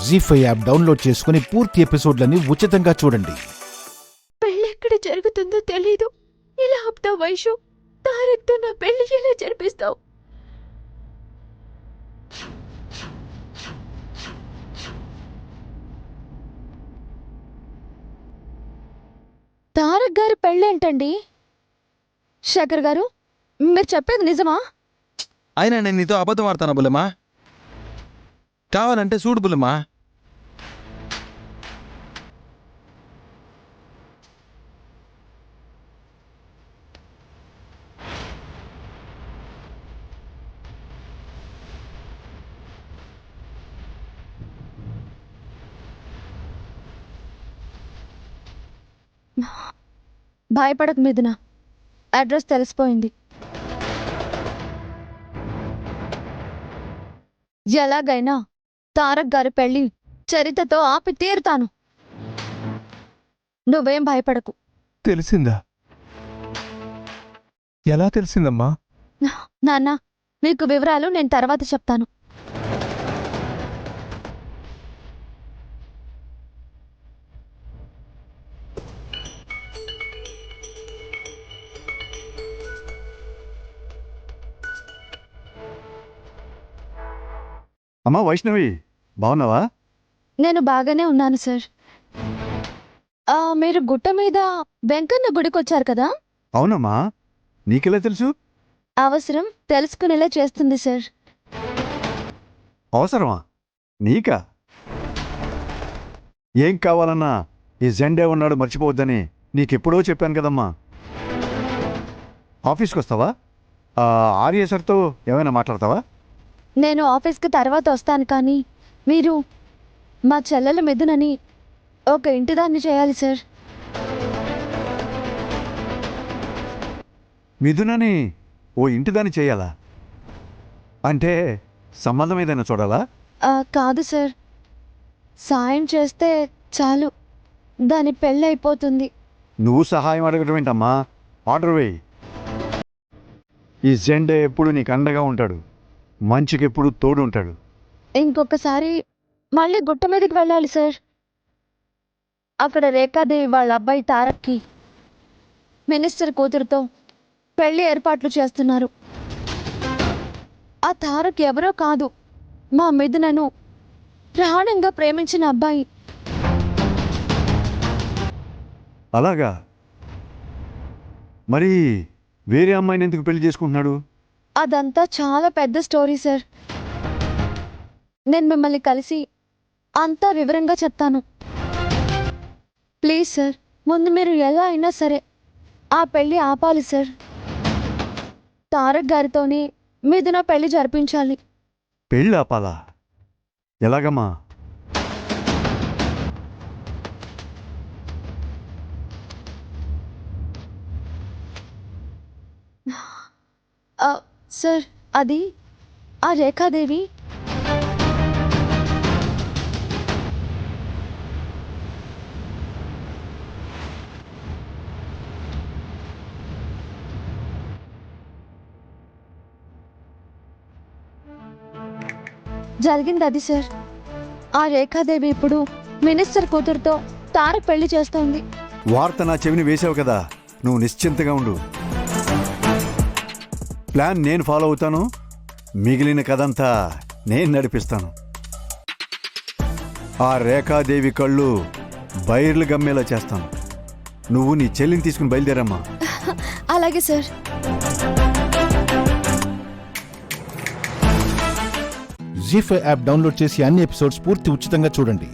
జీ5 app download చేసుకుని పూర్తి ఎపిసోడ్లని ఉచితంగా చూడండి. పెళ్ళెక్కడ జరుగుతుందో తెలీదు. ఇలా ఆపుతావు వైషు? తారక్తో నా పెళ్లి ఎలా జరిపిస్తావు? తారక్ గారి పెళ్ళేంటండి? శేఖర్ గారు, మీరు చెప్పేది నిజమా? అయినా నేను నీతో అబద్ధం ఆడతాను బుల్లమ్మా. కావాలంటే చూడు బుల్లమ్మా. భయపడకు మిథున, అడ్రస్ తెలిసిపోయింది. ఎలాగైనా తారక్ గారి పెళ్లి చరితతో ఆపి తీరుతాను. నువ్వేం భయపడకు. తెలిసిందా? ఎలా తెలిసిందమ్మా? నాన్న, నీకు వివరాలు నేను తర్వాత చెప్తాను. అమ్మా వైష్ణవి, బాగున్నావా? నేను బాగానే ఉన్నాను సార్. మీరు గుట్ట మీద వెంకన్న గుడికొచ్చారు కదా? అవునమ్మా, నీకెలా తెలుసు? అవసరం తెలుసుకునేలా చేస్తుంది సార్. అవసరమా? నీకా? ఏం కావాలన్నా ఈ జెండే ఉన్నాడు మర్చిపోవద్దని నీకెప్పుడో చెప్పాను కదమ్మా. ఆఫీస్కి వస్తావా? ఆర్య సార్తో ఏమైనా మాట్లాడతావా? నేను ఆఫీస్కి తర్వాత వస్తాను, కానీ మీరు మా చెల్లెల మిథునని ఒక ఇంటిదాన్ని చేయాలి సార్. మిథునని ఓ ఇంటిదాన్ని చేయాలా? అంటే సంబంధం ఏదైనా చూడాలా? కాదు సార్, సాయం చేస్తే చాలు, దాని పెళ్ళి అయిపోతుంది. నువ్వు సహాయం అడగటం ఏంటమ్మా? ఆర్డర్ వేయి. ఈ జెండే ఎప్పుడు నీకు అండగా ఉంటాడు, మంచికి ఎప్పుడు తోడు ఉంటాడు. ఇంకొకసారి మళ్ళీ గుట్ట మీదకి వెళ్ళాలి సార్. అక్కడ రేఖాదేవి వాళ్ళ అబ్బాయి తారక్కి మినిస్టర్ కూతురుతో పెళ్లి ఏర్పాట్లు చేస్తున్నారు. ఆ తారక్ ఎవరో కాదు, మా మిథునను ప్రాణంగా ప్రేమించిన అబ్బాయి. అలాగా? మరి వేరే అమ్మాయిని ఎందుకు పెళ్లి చేసుకుంటున్నాడు? అదంతా చాలా పెద్ద స్టోరీ సార్. నేను మిమ్మల్ని కలిసి అంతా వివరంగా చెప్తాను. ప్లీజ్ సార్, ముందు మీరు ఎలా అయినా సరే ఆ పెళ్ళి ఆపాలి సార్. తారక్ గారితోనే మిథున పెళ్లి జరిపించాలి. పెళ్ళి ఆపాలా? ఎలాగమ్మా? సార్, అది ఆ రేఖాదేవి జరిగింది అది సార్. ఆ రేఖాదేవి ఇప్పుడు మినిస్టర్ కూతురుతో తారక్ పెళ్లి చేస్తోంది. వార్త నా చెవిని వేసావు కదా, నువ్వు నిశ్చింతగా ఉండు. ప్లాన్ నేను ఫాలో అవుతాను, మిగిలిన కథంతా నేను నడిపిస్తాను. ఆ రేఖాదేవి కళ్ళు బైర్లు గమ్మేలా చేస్తాను. నువ్వు నీ చెల్లిని తీసుకుని బయలుదేరమ్మా. అలాగే సార్. జీ5 యాప్ డౌన్లోడ్ చేసి అన్ని ఎపిసోడ్స్ పూర్తి ఉచితంగా చూడండి.